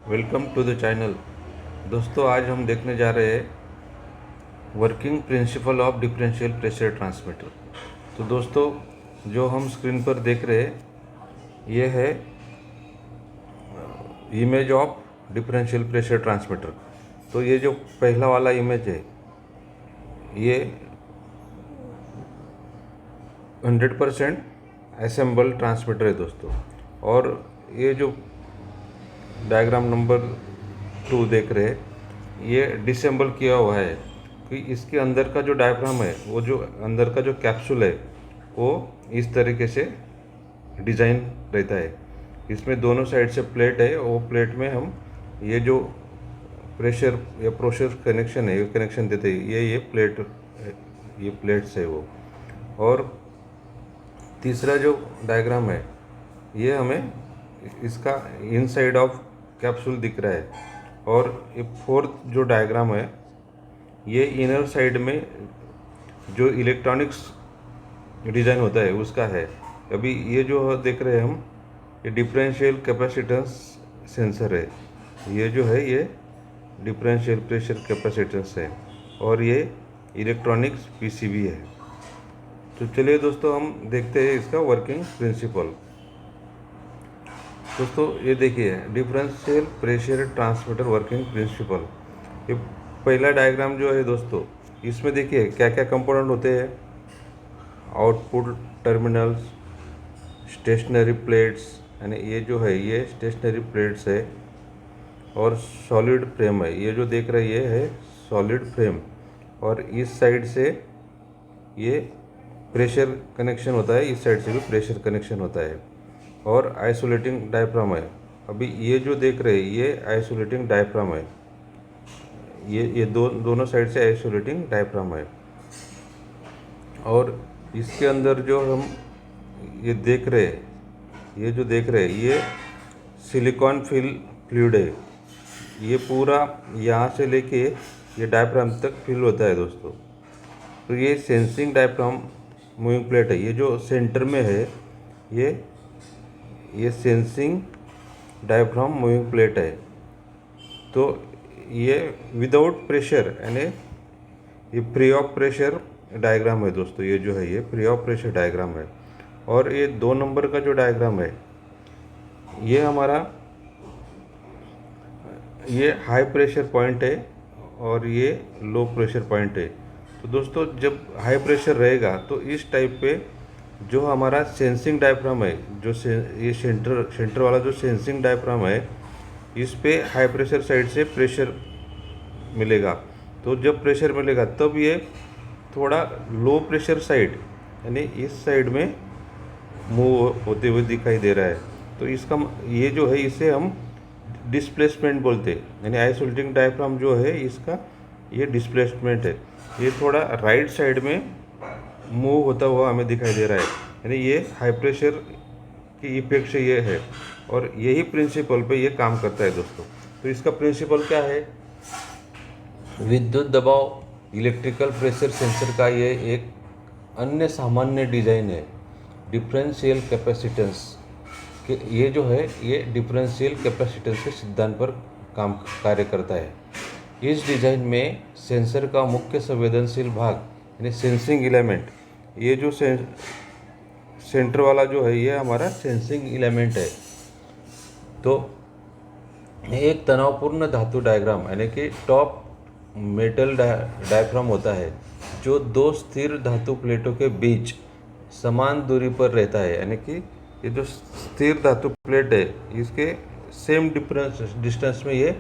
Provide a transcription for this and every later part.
Welcome to the channel. दोस्तों, आज हम देखने जा रहे हैं working principle of differential pressure transmitter. तो दोस्तों, जो हम स्क्रीन पर देख रहे हैं ये है image of differential pressure transmitter. तो ये जो पहला वाला इमेज है ये 100% असेंबल ट्रांसमीटर है दोस्तों। और ये जो डायग्राम नंबर 2 देख रहे हैं ये डिसेंबल किया हुआ है कि इसके अंदर का जो डायफ्राम है, वो जो अंदर का जो कैप्सूल है वो इस तरीके से डिज़ाइन रहता है। इसमें दोनों साइड से प्लेट है, वो प्लेट में हम ये जो प्रेशर या प्रोशर कनेक्शन है ये कनेक्शन देते हैं। ये प्लेट्स है वो। और तीसरा जो डायग्राम है ये हमें इसका इनसाइड ऑफ कैप्सूल दिख रहा है। और ये फोर्थ जो डायग्राम है ये इनर साइड में जो इलेक्ट्रॉनिक्स डिज़ाइन होता है उसका है। अभी ये जो देख रहे हैं हम ये डिफरेंशियल कैपेसिटेंस सेंसर है। ये जो है ये डिफरेंशियल प्रेशर कैपेसिटेंस है और ये इलेक्ट्रॉनिक्स पीसीबी है। तो चलिए दोस्तों, हम देखते हैं इसका वर्किंग प्रिंसिपल। दोस्तों ये देखिए differential pressure transmitter working principle. ये पहला डायग्राम जो है दोस्तों, इसमें देखिए क्या क्या कंपोनेंट होते हैं। आउटपुट टर्मिनल्स, स्टेशनरी प्लेट्स, यानी ये जो है ये स्टेशनरी प्लेट्स है। और सॉलिड फ्रेम है, ये जो देख रहे ये है सॉलिड फ्रेम। और इस साइड से ये प्रेशर कनेक्शन होता है, इस साइड से भी प्रेशर कनेक्शन होता है। और आइसोलेटिंग डायफ्राम है। अभी ये जो देख रहे हैं ये आइसोलेटिंग डायफ्राम है। ये दोनों साइड से आइसोलेटिंग डायफ्राम है। और इसके अंदर जो हम ये देख रहे हैं ये सिलिकॉन फिल फ्लूइड है। ये पूरा यहाँ से लेके ये डायफ्राम तक फिल होता है दोस्तों। तो ये सेंसिंग डायफ्राम मूविंग प्लेट है। ये जो सेंटर में है ये सेंसिंग डायफ्राम मूविंग प्लेट है। तो ये विदाउट प्रेशर यानी ये फ्री ऑफ प्रेशर डायग्राम है दोस्तों। ये जो है ये फ्री ऑफ प्रेशर डायग्राम है। और ये 2 नंबर का जो डायग्राम है ये हमारा ये हाई प्रेशर पॉइंट है और ये लो प्रेशर पॉइंट है। तो दोस्तों, जब हाई प्रेशर रहेगा तो इस टाइप पे जो हमारा सेंसिंग डायफ्राम है, जो ये सेंटर वाला जो सेंसिंग डायफ्राम है, इस पे हाई प्रेशर साइड से प्रेशर मिलेगा। तो जब प्रेशर मिलेगा तब ये थोड़ा लो प्रेशर साइड यानी इस साइड में मूव होते हुए दिखाई दे रहा है। तो इसका ये जो है इसे हम डिस्प्लेसमेंट बोलते हैं। यानी आइसोलेटिंग डायफ्राम जो है इसका ये डिस्प्लेसमेंट है। ये थोड़ा राइट साइड में मूव होता हुआ हमें दिखाई दे रहा है, यानी ये हाई प्रेशर की इफेक्ट से ये है। और यही प्रिंसिपल पे ये काम करता है दोस्तों। तो इसका प्रिंसिपल क्या है? विद्युत दबाव इलेक्ट्रिकल प्रेशर सेंसर का ये एक अन्य सामान्य डिज़ाइन है। डिफरेंशियल कैपेसिटेंस के ये जो है ये डिफरेंशियल कैपेसिटेंस के सिद्धांत पर कार्य करता है। इस डिज़ाइन में सेंसर का मुख्य संवेदनशील भाग यानी सेंसिंग एलिमेंट, ये जो सेंटर वाला जो है ये हमारा सेंसिंग एलिमेंट है। तो एक तनावपूर्ण धातु डायग्राम यानी कि टॉप मेटल डायफ्राम होता है जो 2 स्थिर धातु प्लेटों के बीच समान दूरी पर रहता है। यानी कि ये जो स्थिर धातु प्लेट है इसके सेम डिस्टेंस में ये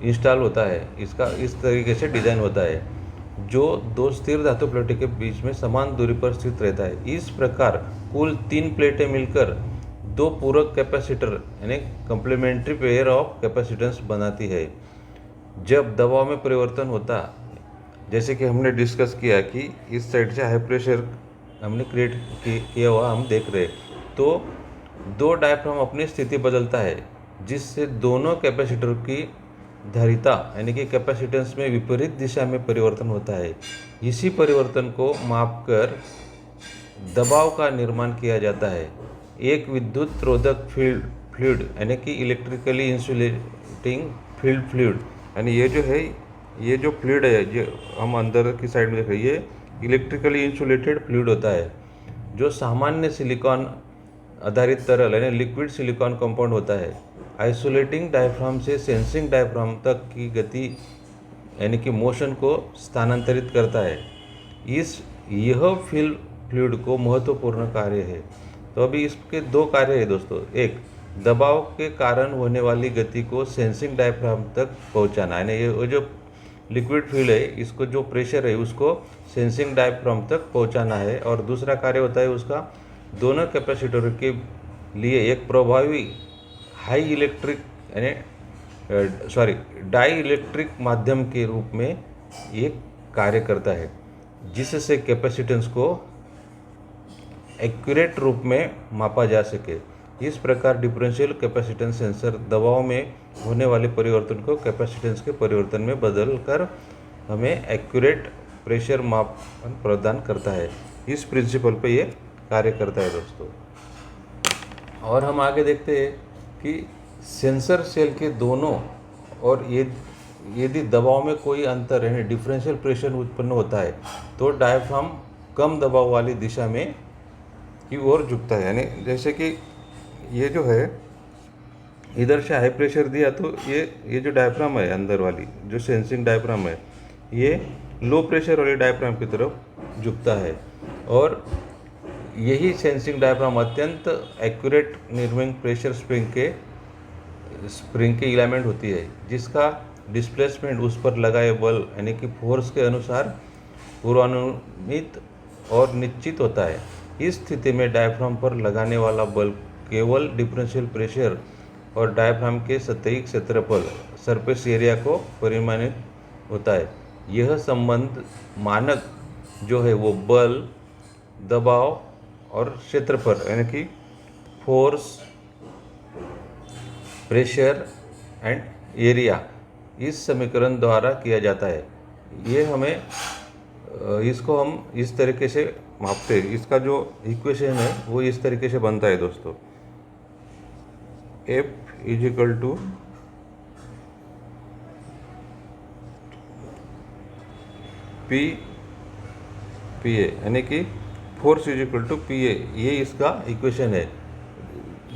इंस्टॉल होता है। इसका इस तरीके से डिज़ाइन होता है जो 2 स्थिर धातु प्लेटों के बीच में समान दूरी पर स्थित रहता है। इस प्रकार कुल 3 प्लेटें मिलकर 2 पूरक कैपेसिटर यानी कंप्लीमेंट्री पेयर ऑफ कैपेसिटेंस बनाती है। जब दबाव में परिवर्तन होता, जैसे कि हमने डिस्कस किया कि इस साइड से हाई प्रेशर हमने क्रिएट किया हुआ हम देख रहे, तो 2 डायफ्राम अपनी स्थिति बदलता है जिससे दोनों कैपेसिटर की धारिता यानी कि कैपेसिटेंस में विपरीत दिशा में परिवर्तन होता है। इसी परिवर्तन को मापकर दबाव का निर्माण किया जाता है। एक विद्युत रोधक फ्लूइड यानी कि इलेक्ट्रिकली इंसुलेटिंग फील्ड फ्लूइड, यानी ये जो है, ये जो फ्लूइड है जो हम अंदर की साइड में देख रहे हैं, ये इलेक्ट्रिकली इंसुलेटेड फ्लूइड होता है जो सामान्य सिलिकॉन आधारित तरल यानी लिक्विड सिलिकॉन कंपाउंड होता है। आइसोलेटिंग डायफ्राम से सेंसिंग डायफ्राम तक की गति यानी कि मोशन को स्थानांतरित करता है। यह फील्ड फ्लूइड को महत्वपूर्ण कार्य है। तो अभी इसके दो कार्य है दोस्तों। एक, दबाव के कारण होने वाली गति को सेंसिंग डायफ्राम तक पहुंचाना, यानी ये वो जो लिक्विड फ्लूइड है इसको जो प्रेशर है उसको सेंसिंग डायफ्राम तक पहुंचाना है। और दूसरा कार्य होता है उसका, दोनों कैपेसिटरों के लिए एक प्रभावी हाई इलेक्ट्रिक यानी डाई इलेक्ट्रिक माध्यम के रूप में ये कार्य करता है, जिससे कैपेसिटेंस को एक्यूरेट रूप में मापा जा सके। इस प्रकार डिफरेंशियल कैपेसिटेंस सेंसर दबाव में होने वाले परिवर्तन को कैपेसिटेंस के परिवर्तन में बदल कर हमें एक्यूरेट प्रेशर माप प्रदान करता है। इस प्रिंसिपल पे ये कार्य करता है दोस्तों। और हम आगे देखते हैं कि सेंसर सेल के दोनों और यदि दबाव में कोई अंतर यानी डिफरेंशियल प्रेशर उत्पन्न होता है तो डायफ्राम कम दबाव वाली दिशा में की ओर झुकता है। यानी जैसे कि ये जो है इधर से हाई प्रेशर दिया तो ये जो डायफ्राम है अंदर वाली जो सेंसिंग डायफ्राम है ये लो प्रेशर वाले डायफ्राम की तरफ झुकता है। और यही सेंसिंग डायफ्राम अत्यंत एक्यूरेट निर्मिंग प्रेशर स्प्रिंग के इलामेंट होती है, जिसका डिस्प्लेसमेंट उस पर लगाए बल यानी कि फोर्स के अनुसार पूर्वानुमानित और निश्चित होता है। इस स्थिति में डायफ्राम पर लगाने वाला बल केवल डिफरेंशियल प्रेशर और डायफ्राम के सतही क्षेत्रफल सरफेस एरिया को परिमाणित होता है। यह संबंध मानक जो है वो बल, दबाव और क्षेत्रफल यानी कि फोर्स, प्रेशर एंड एरिया इस समीकरण द्वारा किया जाता है। ये हमें इसको हम इस तरीके से मापते हैं। इसका जो इक्वेशन है वो इस तरीके से बनता है दोस्तों। F is equal to P A यानी कि force is equal to P A, ये इसका इक्वेशन है।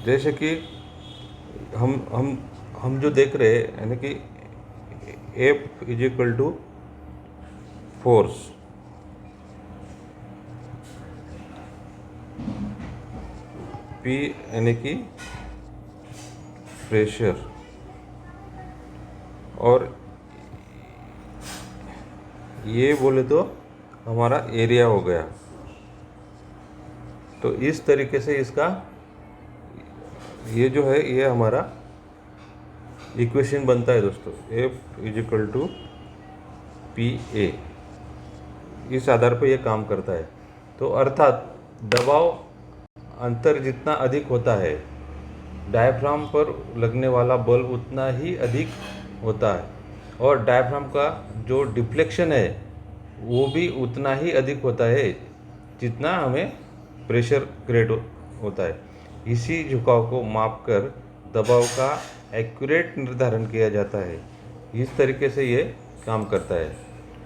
जैसे कि हम जो देख रहे हैं यानी कि F is equal to force, P यानी कि प्रेशर, और ये बोले तो हमारा एरिया हो गया। तो इस तरीके से इसका ये जो है ये हमारा इक्वेशन बनता है दोस्तों। F is equal to P A, इस आधार पर यह काम करता है। तो अर्थात दबाव अंतर जितना अधिक होता है डायफ्राम पर लगने वाला बल उतना ही अधिक होता है, और डायफ्राम का जो डिफ्लेक्शन है वो भी उतना ही अधिक होता है जितना हमें प्रेशर क्रिएट होता है। इसी झुकाव को मापकर दबाव का एक्यूरेट निर्धारण किया जाता है। इस तरीके से ये काम करता है।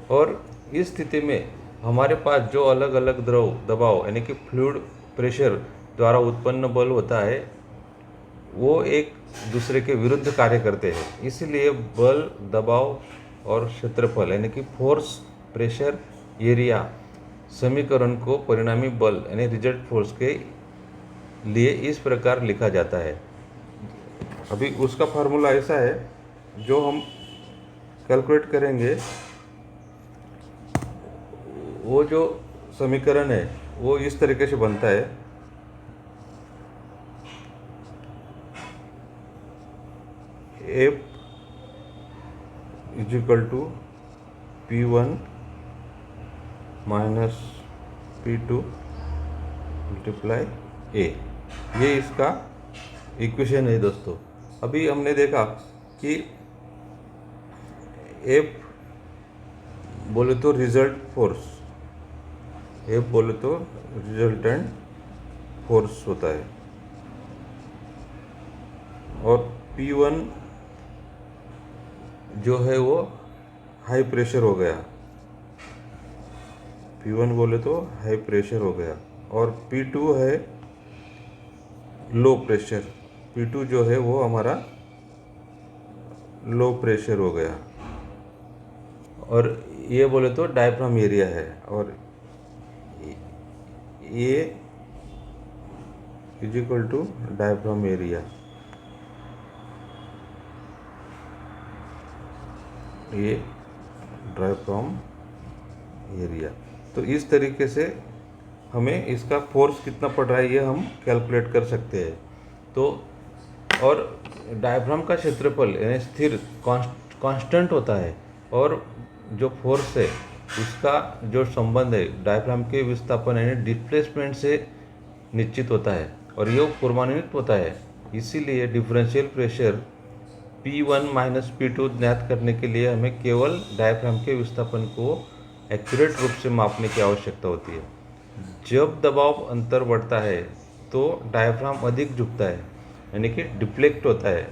और इस स्थिति में हमारे पास जो अलग अलग द्रव दबाव यानी कि फ्लूइड प्रेशर द्वारा उत्पन्न बल होता है वो एक दूसरे के विरुद्ध कार्य करते हैं। इसलिए बल, दबाव और क्षेत्रफल यानी कि फोर्स, प्रेशर, एरिया समीकरण को परिणामी बल यानी रिजल्ट फोर्स के लिए इस प्रकार लिखा जाता है। अभी उसका फार्मूला ऐसा है जो हम कैलकुलेट करेंगे। वो जो समीकरण है वो इस तरीके से बनता है। F is equal to P1 minus P2 multiply A, ये इसका इक्वेशन है दोस्तों। अभी हमने देखा कि F बोले तो रिजल्ट फोर्स, F बोले तो रिजल्टेंट फोर्स होता है। और P1 जो है वो हाई प्रेशर हो गया, P1 बोले तो हाई प्रेशर हो गया, और P2 है लो प्रेशर, P2 जो है वो हमारा लो प्रेशर हो गया। और ये बोले तो डायफ्राम एरिया है, और ये is equal to diaphragm area, ये डायफ्राम एरिया। तो इस तरीके से हमें इसका फोर्स कितना पड़ रहा है ये हम कैलकुलेट कर सकते हैं। तो और डायफ्राम का क्षेत्रफल यानी स्थिर कांस्टेंट होता है, और जो फोर्स है उसका जो संबंध है डायफ्राम के विस्थापन यानी डिस्प्लेसमेंट से निश्चित होता है, और ये पूर्वानुमानित होता है। इसीलिए differential pressure P1 minus P2 ज्ञात करने के लिए हमें केवल डायफ्राम के विस्थापन को एक्यूरेट रूप से मापने की आवश्यकता होती है। जब दबाव अंतर बढ़ता है तो डायफ्राम अधिक झुकता है यानी कि डिफ्लेक्ट होता है।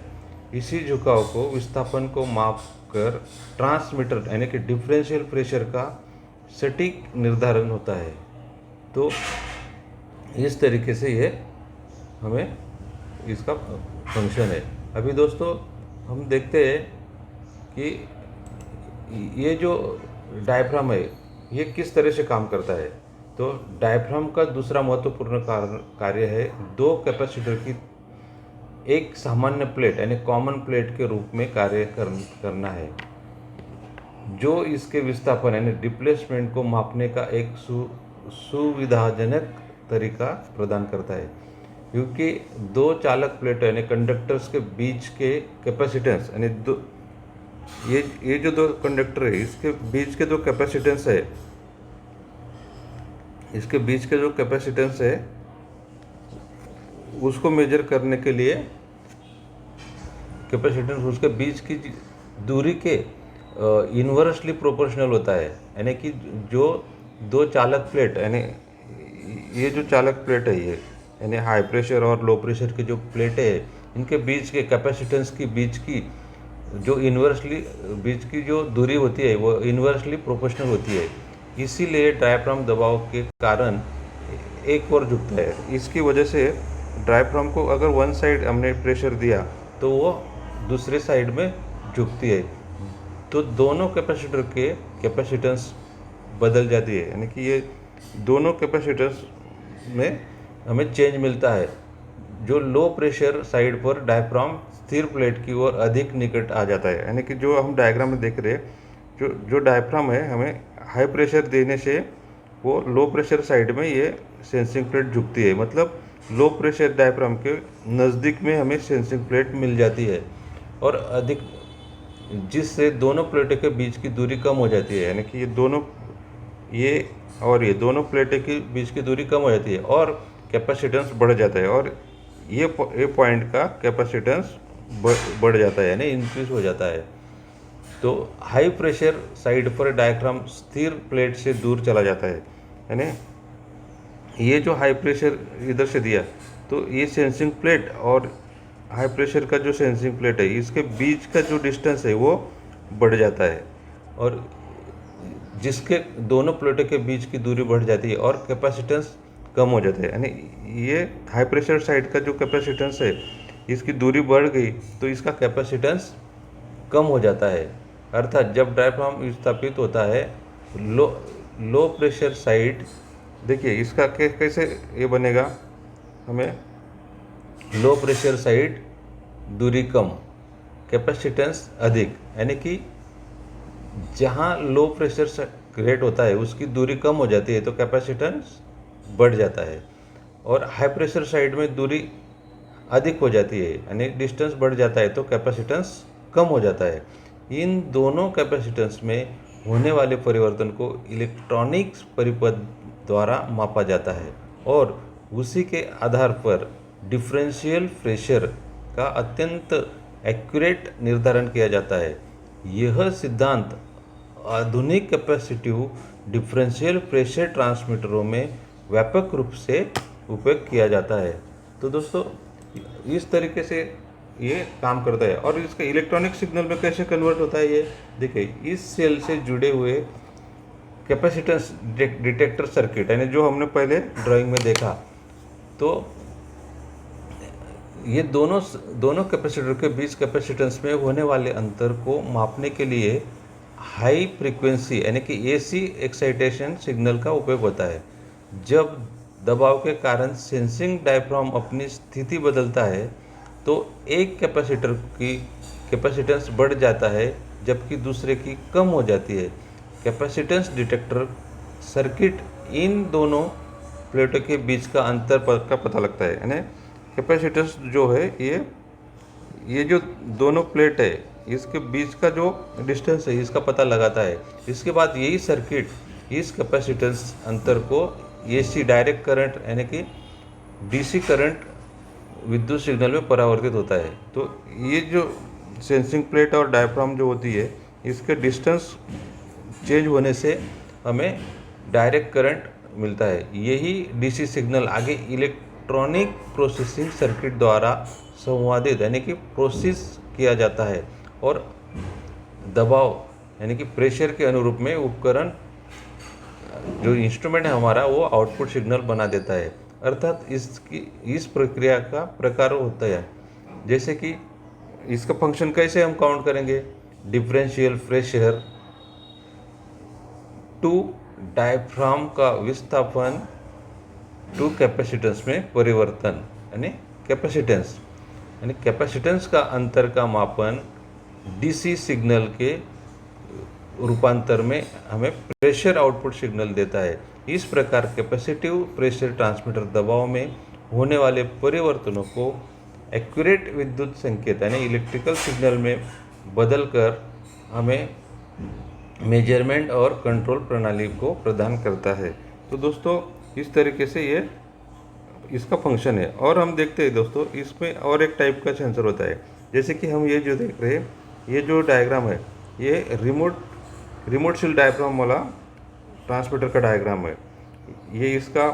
इसी झुकाव को विस्थापन को माप कर ट्रांसमीटर यानी कि डिफरेंशियल प्रेशर का सटीक निर्धारण होता है। तो इस तरीके से ये हमें इसका फंक्शन है। अभी दोस्तों हम देखते हैं कि ये जो डायफ्राम है ये किस तरह से काम करता है। तो डायफ्राम का दूसरा महत्वपूर्ण कार्य है दो कैपेसिटर की एक सामान्य प्लेट यानी कॉमन प्लेट के रूप में कार्य करना है, जो इसके विस्थापन यानी डिस्प्लेसमेंट को मापने का एक सुविधाजनक तरीका प्रदान करता है। क्योंकि दो चालक प्लेट यानी कंडक्टर्स के बीच के कैपेसिटेंस यानी दो ये जो दो कंडक्टर है इसके बीच के जो कैपेसिटेंस है, इसके बीच के जो कैपेसिटेंस है उसको मेजर करने के लिए कैपेसिटेंस उसके बीच की दूरी के इन्वर्सली प्रोपोर्शनल होता है। यानी कि जो दो चालक प्लेट यानी ये जो चालक प्लेट है ये यानी हाई प्रेशर और लो प्रेशर की जो प्लेटें हैं इनके बीच के कैपेसिटेंस की बीच की जो इन्वर्सली बीच की जो दूरी होती है वो इन्वर्सली प्रोपोर्शनल होती है। इसीलिए डायफ्राम दबाव के कारण एक ओर झुकता है। इसकी वजह से डायफ्राम को अगर वन साइड हमने प्रेशर दिया तो वो दूसरे साइड में झुकती है। तो दोनों कैपेसिटर के कैपेसिटेंस बदल जाती है, यानी कि ये दोनों कैपेसिटेंस में हमें चेंज मिलता है। जो लो प्रेशर साइड पर डायफ्राम स्थिर प्लेट की ओर अधिक निकट आ जाता है, यानी कि जो हम डायग्राम में देख रहे हैं जो डायफ्राम है हमें हाई प्रेशर देने से वो लो प्रेशर साइड में ये सेंसिंग प्लेट झुकती है। मतलब लो प्रेशर डायफ्राम के नज़दीक में हमें सेंसिंग प्लेट मिल जाती है और अधिक, जिससे दोनों प्लेटों के बीच की दूरी कम हो जाती है। यानी कि ये दोनों प्लेटों के बीच की दूरी कम हो जाती है और कैपेसिटेंस बढ़ जाता है, और ये पॉइंट का कैपेसिटेंस बढ़ जाता है यानी इंक्रीज हो जाता है। तो हाई प्रेशर साइड पर डायफ्राम स्थिर प्लेट से दूर चला जाता है। यानी ये जो हाई प्रेशर इधर से दिया तो ये सेंसिंग प्लेट और हाई प्रेशर का जो सेंसिंग प्लेट है इसके बीच का जो डिस्टेंस है वो बढ़ जाता है, और जिसके दोनों प्लेटों के बीच की दूरी बढ़ जाती है और कैपेसिटेंस कम हो जाता है। यानी ये हाई प्रेशर साइड का जो कैपेसिटेंस है इसकी दूरी बढ़ गई तो इसका कैपेसिटेंस कम हो जाता है। अर्थात जब डायफ्राम स्थापित होता है लो प्रेशर साइड, देखिए इसका कैसे ये बनेगा, हमें लो प्रेशर साइड दूरी कम कैपेसिटेंस अधिक, यानी कि जहाँ लो प्रेशर रेट होता है उसकी दूरी कम हो जाती है तो कैपेसिटेंस बढ़ जाता है, और हाई प्रेशर साइड में दूरी अधिक हो जाती है यानी डिस्टेंस बढ़ जाता है तो कैपेसिटेंस कम हो जाता है। इन दोनों कैपेसिटेंस में होने वाले परिवर्तन को इलेक्ट्रॉनिक्स परिपथ द्वारा मापा जाता है और उसी के आधार पर डिफरेंशियल प्रेशर का अत्यंत एक्यूरेट निर्धारण किया जाता है। यह सिद्धांत आधुनिक कैपेसिटिव डिफरेंशियल प्रेशर ट्रांसमीटरों में व्यापक रूप से उपयोग किया जाता है। तो दोस्तों इस तरीके से ये काम करता है। और इसका इलेक्ट्रॉनिक सिग्नल में कैसे कन्वर्ट होता है, ये देखिए इस सेल से जुड़े हुए कैपेसिटेंस डिटेक्टर सर्किट, यानी जो हमने पहले ड्राइंग में देखा, तो ये दोनों कैपेसिटर के बीच कैपेसिटेंस में होने वाले अंतर को मापने के लिए हाई फ्रीक्वेंसी यानी कि एसी एक्साइटेशन सिग्नल का उपयोग होता है। जब दबाव के कारण सेंसिंग डायफ्राम अपनी स्थिति बदलता है तो एक कैपेसिटर की कैपेसिटेंस बढ़ जाता है जबकि दूसरे की कम हो जाती है। कैपेसिटेंस डिटेक्टर सर्किट इन दोनों प्लेटों के बीच का अंतर का पता लगता है, यानी कैपेसिटेंस जो है ये जो दोनों प्लेट है इसके बीच का जो डिस्टेंस है इसका पता लगाता है। इसके बाद यही सर्किट इस कैपेसिटेंस अंतर को एसी डायरेक्ट करंट यानी कि डीसी करंट विद्युत सिग्नल में परावर्तित होता है। तो ये जो सेंसिंग प्लेट और डायफ्राम जो होती है इसके डिस्टेंस चेंज होने से हमें डायरेक्ट करंट मिलता है। यही डीसी सिग्नल आगे इलेक्ट्रॉनिक प्रोसेसिंग सर्किट द्वारा संवादित यानी कि प्रोसेस किया जाता है और दबाव यानी कि प्रेशर के अनुरूप में उपकरण जो इंस्ट्रूमेंट है हमारा वो आउटपुट सिग्नल बना देता है। अर्थात इस प्रक्रिया का प्रकार होता है, जैसे कि इसका फंक्शन कैसे हम काउंट करेंगे, डिफरेंशियल प्रेशर टू डायफ्राम का विस्थापन टू कैपेसिटेंस में परिवर्तन यानी कैपेसिटेंस का अंतर का मापन डीसी सिग्नल के रूपांतर में हमें प्रेशर आउटपुट सिग्नल देता है। इस प्रकार कैपेसिटिव प्रेशर ट्रांसमीटर दबाव में होने वाले परिवर्तनों को एक्यूरेट विद्युत संकेत यानी इलेक्ट्रिकल सिग्नल में बदलकर हमें मेजरमेंट और कंट्रोल प्रणाली को प्रदान करता है। तो दोस्तों इस तरीके से ये इसका फंक्शन है। और हम देखते हैं दोस्तों इसमें और एक टाइप का सेंसर होता है, जैसे कि हम ये जो देख रहे हैं ये जो डायग्राम है ये रिमोट सील डायग्राम वाला ट्रांसमीटर का डायग्राम है। ये इसका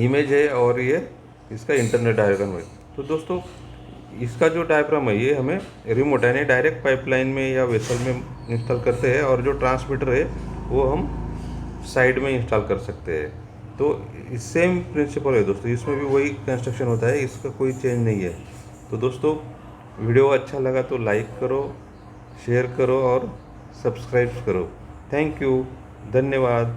इमेज है और ये इसका इंटरनेट डायग्राम है। तो दोस्तों इसका जो डायग्राम है ये हमें रिमोट यानी डायरेक्ट पाइपलाइन में या वेसल में इंस्टॉल करते हैं और जो ट्रांसमीटर है वो हम साइड में इंस्टॉल कर सकते हैं। तो सेम प्रिंसिपल है दोस्तों, इसमें भी वही कंस्ट्रक्शन होता है, इसका कोई चेंज नहीं है। तो दोस्तों वीडियो अच्छा लगा तो लाइक करो, शेयर करो और सब्सक्राइब करो। थैंक यू, धन्यवाद।